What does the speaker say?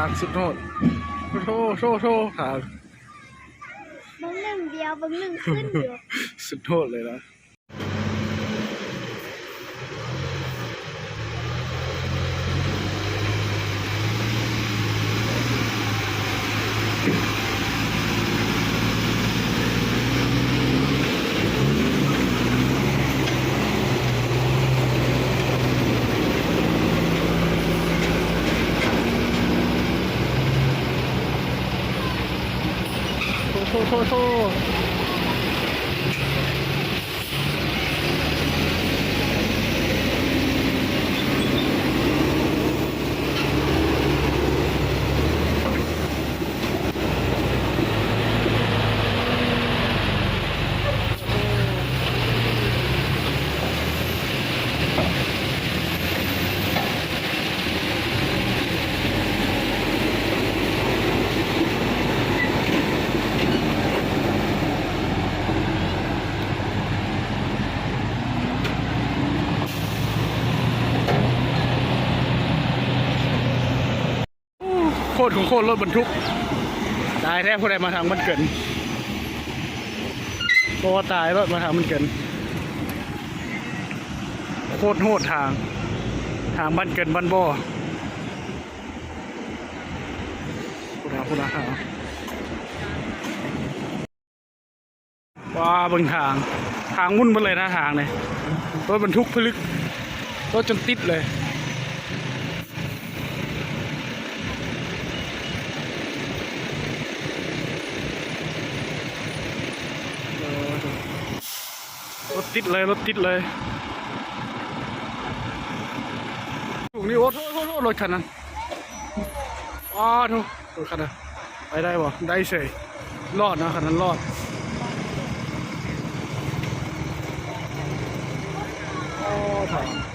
างสุดโหดโชว์ทางบึ้งหนึ่งเดียวบึ้งหนึ่งขึ้นอยู่สุดโหดเลยนะโทโคตรของโคตรรถบรรทุกตายแท้ผู้ใดมาทางมันเกินตัวตายรถมาทางมันเกินโคตรโหดทางบ้านเกินบ้านบ่อคุณอาว้าบนทางมุ่นไปเลยนะทางเนี่ยรถบรรทุกพลึกรถจนติดเลยรถติดเลยถูกนี่โอ้โหรถคันนั้นอ้าวรถคันนั้นไปได้บ่ได้เฉยรอดนะคันนั้นรอดโอ้